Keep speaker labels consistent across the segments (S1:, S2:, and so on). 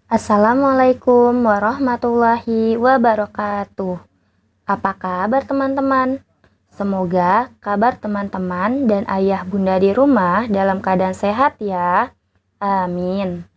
S1: Assalamualaikum warahmatullahi wabarakatuh. Apa kabar teman-teman? Semoga kabar teman-teman dan ayah bunda di rumah dalam keadaan sehat ya. Amin.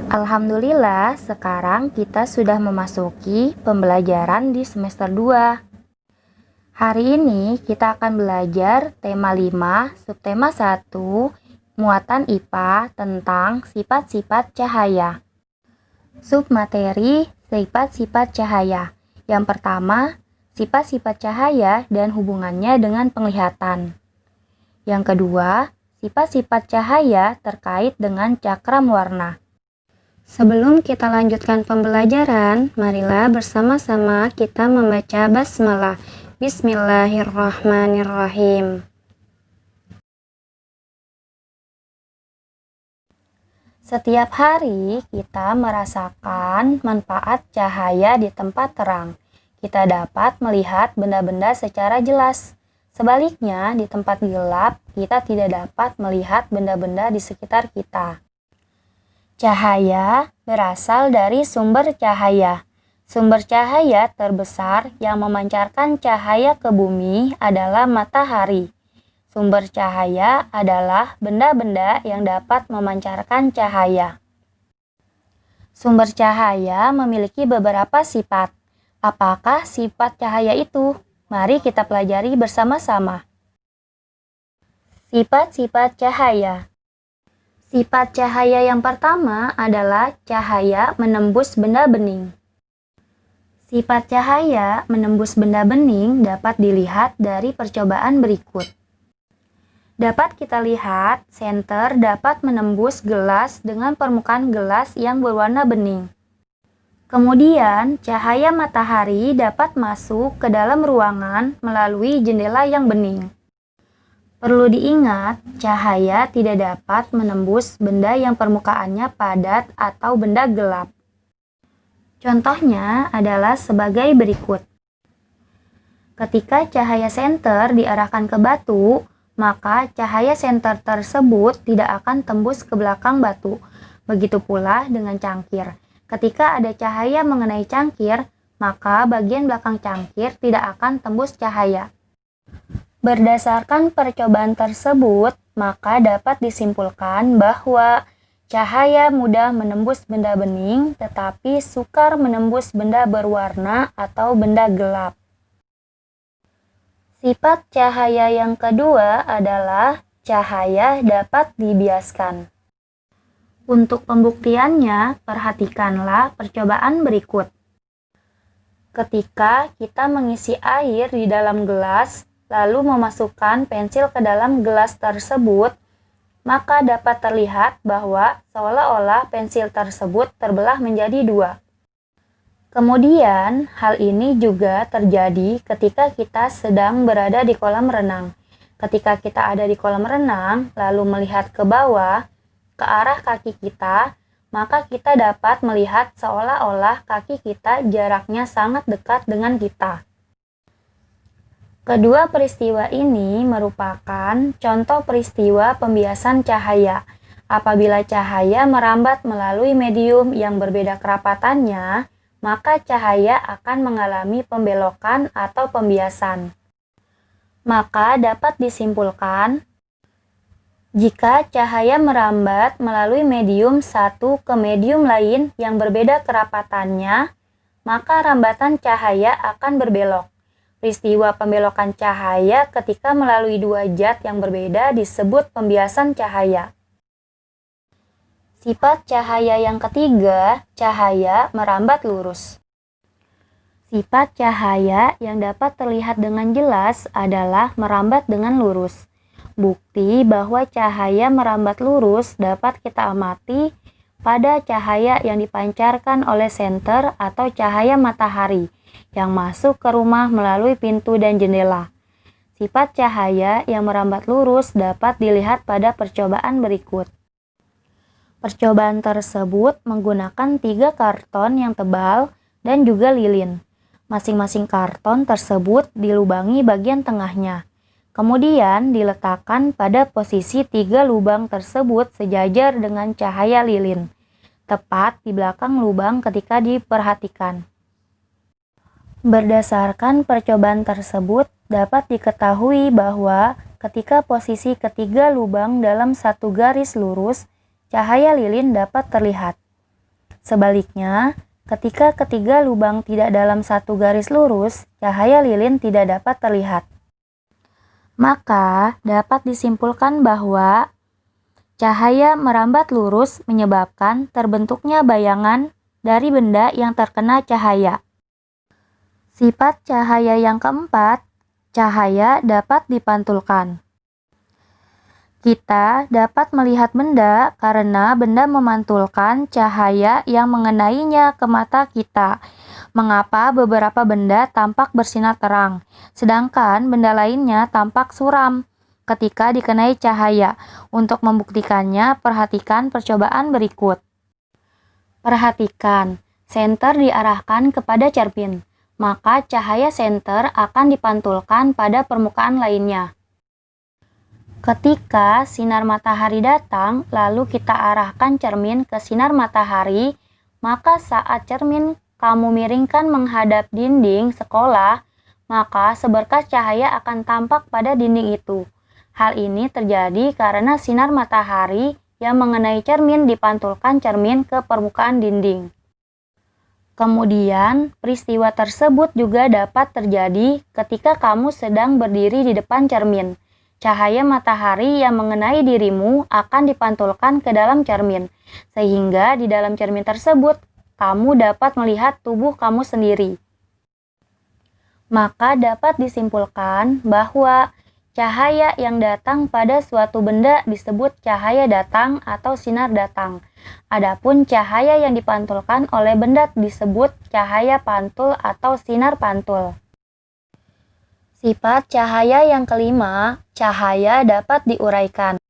S1: Alhamdulillah, sekarang kita sudah memasuki pembelajaran di semester 2. Hari ini kita akan belajar tema 5, subtema 1, muatan IPA tentang sifat-sifat cahaya. Submateri sifat-sifat cahaya. Yang pertama, sifat-sifat cahaya dan hubungannya dengan penglihatan. Yang kedua, sifat-sifat cahaya terkait dengan cakram warna. Sebelum kita lanjutkan pembelajaran, marilah bersama-sama kita membaca basmalah. Bismillahirrahmanirrahim. Setiap hari kita merasakan manfaat cahaya di tempat terang. Kita dapat melihat benda-benda secara jelas. Sebaliknya, di tempat gelap, kita tidak dapat melihat benda-benda di sekitar kita. Cahaya berasal dari sumber cahaya. Sumber cahaya terbesar yang memancarkan cahaya ke bumi adalah matahari. Sumber cahaya adalah benda-benda yang dapat memancarkan cahaya. Sumber cahaya memiliki beberapa sifat. Apakah sifat cahaya itu? Mari kita pelajari bersama-sama. Sifat-sifat cahaya. Sifat cahaya yang pertama adalah cahaya menembus benda bening. Sifat cahaya menembus benda bening dapat dilihat dari percobaan berikut. Dapat kita lihat, senter dapat menembus gelas dengan permukaan gelas yang berwarna bening. Kemudian, cahaya matahari dapat masuk ke dalam ruangan melalui jendela yang bening. Perlu diingat, cahaya tidak dapat menembus benda yang permukaannya padat atau benda gelap. Contohnya adalah sebagai berikut. Ketika cahaya senter diarahkan ke batu, maka cahaya senter tersebut tidak akan tembus ke belakang batu. Begitu pula dengan cangkir. Ketika ada cahaya mengenai cangkir, maka bagian belakang cangkir tidak akan tembus cahaya. Berdasarkan percobaan tersebut, maka dapat disimpulkan bahwa cahaya mudah menembus benda bening, tetapi sukar menembus benda berwarna atau benda gelap. Sifat cahaya yang kedua adalah cahaya dapat dibiaskan. Untuk pembuktiannya, perhatikanlah percobaan berikut. Ketika kita mengisi air di dalam gelas, lalu memasukkan pensil ke dalam gelas tersebut, maka dapat terlihat bahwa seolah-olah pensil tersebut terbelah menjadi dua. Kemudian, hal ini juga terjadi ketika kita sedang berada di kolam renang. Ketika kita ada di kolam renang, lalu melihat ke bawah, ke arah kaki kita, maka kita dapat melihat seolah-olah kaki kita jaraknya sangat dekat dengan kita. Kedua peristiwa ini merupakan contoh peristiwa pembiasan cahaya. Apabila cahaya merambat melalui medium yang berbeda kerapatannya, maka cahaya akan mengalami pembelokan atau pembiasan. Maka dapat disimpulkan, jika cahaya merambat melalui medium satu ke medium lain yang berbeda kerapatannya, maka rambatan cahaya akan berbelok. Peristiwa pembelokan cahaya ketika melalui dua zat yang berbeda disebut pembiasan cahaya. Sifat cahaya yang ketiga, cahaya merambat lurus. Sifat cahaya yang dapat terlihat dengan jelas adalah merambat dengan lurus. Bukti bahwa cahaya merambat lurus dapat kita amati pada cahaya yang dipancarkan oleh senter atau cahaya matahari yang masuk ke rumah melalui pintu dan jendela. Sifat cahaya yang merambat lurus dapat dilihat pada percobaan berikut. Percobaan tersebut menggunakan 3 karton yang tebal dan juga lilin. Masing-masing karton tersebut dilubangi bagian tengahnya. Kemudian diletakkan pada posisi 3 lubang tersebut sejajar dengan cahaya lilin. tepat di belakang lubang ketika diperhatikan. Berdasarkan percobaan tersebut, dapat diketahui bahwa ketika posisi ketiga lubang dalam satu garis lurus, cahaya lilin dapat terlihat. Sebaliknya, ketika ketiga lubang tidak dalam satu garis lurus, cahaya lilin tidak dapat terlihat. Maka, dapat disimpulkan bahwa cahaya merambat lurus menyebabkan terbentuknya bayangan dari benda yang terkena cahaya. Sifat cahaya yang keempat, cahaya dapat dipantulkan. Kita dapat melihat benda karena benda memantulkan cahaya yang mengenainya ke mata kita. Mengapa beberapa benda tampak bersinar terang, sedangkan benda lainnya tampak suram ketika dikenai cahaya? Untuk membuktikannya, perhatikan percobaan berikut. Perhatikan, senter diarahkan kepada cermin, maka cahaya senter akan dipantulkan pada permukaan lainnya. Ketika sinar matahari datang, lalu kita arahkan cermin ke sinar matahari, maka saat cermin kamu miringkan menghadap dinding sekolah, maka seberkas cahaya akan tampak pada dinding itu. Hal ini terjadi karena sinar matahari yang mengenai cermin dipantulkan cermin ke permukaan dinding. Kemudian, peristiwa tersebut juga dapat terjadi ketika kamu sedang berdiri di depan cermin. Cahaya matahari yang mengenai dirimu akan dipantulkan ke dalam cermin, sehingga di dalam cermin tersebut kamu dapat melihat tubuh kamu sendiri. Maka dapat disimpulkan bahwa cahaya yang datang pada suatu benda disebut cahaya datang atau sinar datang. Adapun cahaya yang dipantulkan oleh benda disebut cahaya pantul atau sinar pantul. Sifat cahaya yang kelima, cahaya dapat diuraikan.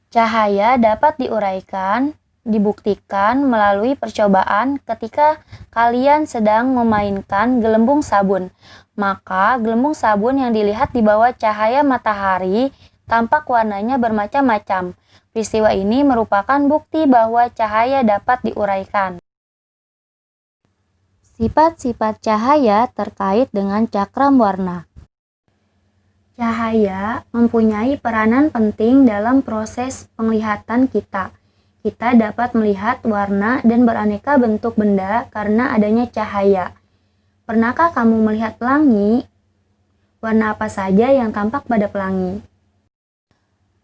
S1: Cahaya dapat diuraikan, dibuktikan melalui percobaan ketika kalian sedang memainkan gelembung sabun. Maka gelembung sabun yang dilihat di bawah cahaya matahari tampak warnanya bermacam-macam. Peristiwa ini merupakan bukti bahwa cahaya dapat diuraikan. Sifat-sifat cahaya terkait dengan cakram warna. Cahaya mempunyai peranan penting dalam proses penglihatan kita. Kita dapat melihat warna dan beraneka bentuk benda karena adanya cahaya. Pernahkah kamu melihat pelangi? Warna apa saja yang tampak pada pelangi?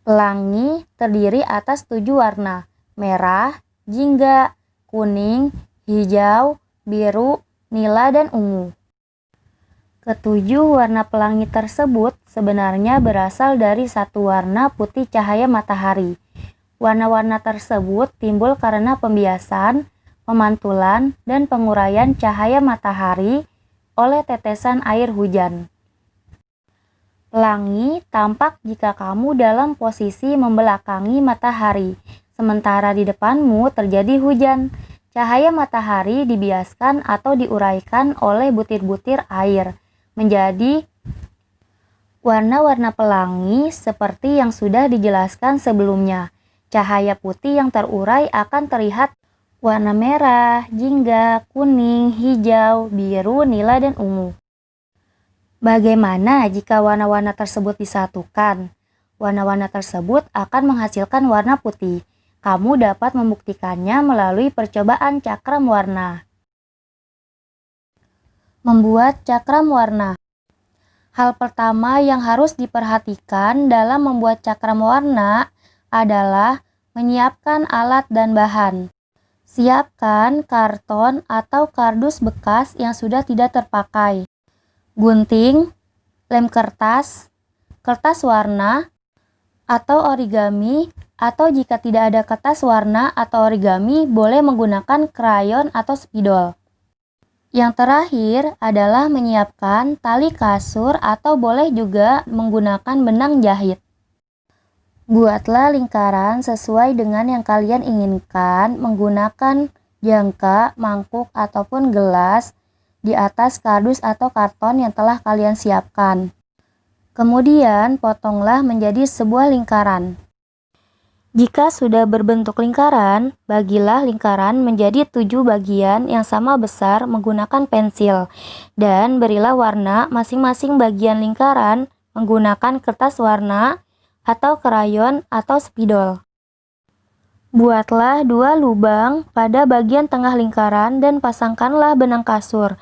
S1: Pelangi terdiri atas 7 warna: merah, jingga, kuning, hijau, biru, nila, dan ungu. Ketujuh warna pelangi tersebut sebenarnya berasal dari satu warna putih cahaya matahari. Warna-warna tersebut timbul karena pembiasan, pemantulan, dan penguraian cahaya matahari oleh tetesan air hujan. Pelangi tampak jika kamu dalam posisi membelakangi matahari, sementara di depanmu terjadi hujan. Cahaya matahari dibiaskan atau diuraikan oleh butir-butir air menjadi warna-warna pelangi seperti yang sudah dijelaskan sebelumnya. Cahaya putih yang terurai akan terlihat warna merah, jingga, kuning, hijau, biru, nila, dan ungu. Bagaimana jika warna-warna tersebut disatukan? Warna-warna tersebut akan menghasilkan warna putih. Kamu dapat membuktikannya melalui percobaan cakram warna. Membuat cakram warna. Hal pertama yang harus diperhatikan dalam membuat cakram warna adalah menyiapkan alat dan bahan. Siapkan karton atau kardus bekas yang sudah tidak terpakai, gunting, lem kertas, kertas warna, atau origami, atau jika tidak ada kertas warna atau origami, boleh menggunakan krayon atau spidol. Yang terakhir adalah menyiapkan tali kasur atau boleh juga menggunakan benang jahit. Buatlah lingkaran sesuai dengan yang kalian inginkan menggunakan jangka, mangkuk, ataupun gelas di atas kardus atau karton yang telah kalian siapkan. Kemudian potonglah menjadi sebuah lingkaran. Jika sudah berbentuk lingkaran, bagilah lingkaran menjadi 7 bagian yang sama besar menggunakan pensil, dan berilah warna masing-masing bagian lingkaran menggunakan kertas warna atau krayon atau spidol. Buatlah 2 lubang pada bagian tengah lingkaran dan pasangkanlah benang kasur.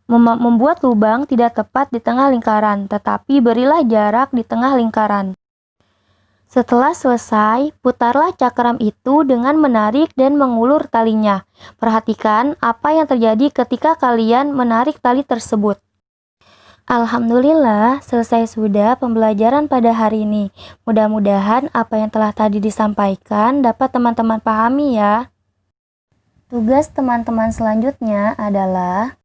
S1: Membuat lubang tidak tepat di tengah lingkaran, tetapi berilah jarak di tengah lingkaran. Setelah selesai, putarlah cakram itu dengan menarik dan mengulur talinya. Perhatikan apa yang terjadi ketika kalian menarik tali tersebut. Alhamdulillah, selesai sudah pembelajaran pada hari ini. Mudah-mudahan apa yang telah tadi disampaikan dapat teman-teman pahami ya. Tugas teman-teman selanjutnya adalah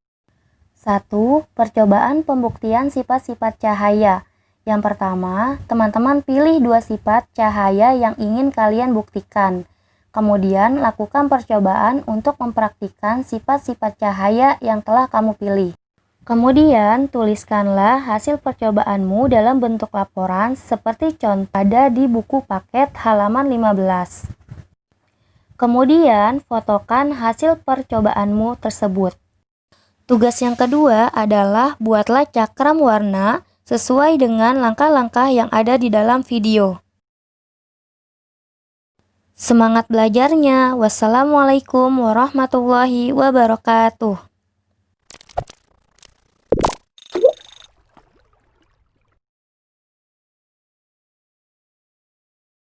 S1: 1. Percobaan pembuktian sifat-sifat cahaya. Yang pertama, teman-teman pilih 2 sifat cahaya yang ingin kalian buktikan. Kemudian, lakukan percobaan untuk mempraktikkan sifat-sifat cahaya yang telah kamu pilih. Kemudian, tuliskanlah hasil percobaanmu dalam bentuk laporan seperti contoh ada di buku paket halaman 15. Kemudian, fotokan hasil percobaanmu tersebut. Tugas yang kedua adalah buatlah cakram warna sesuai dengan langkah-langkah yang ada di dalam video. Semangat belajarnya. Wassalamualaikum warahmatullahi wabarakatuh.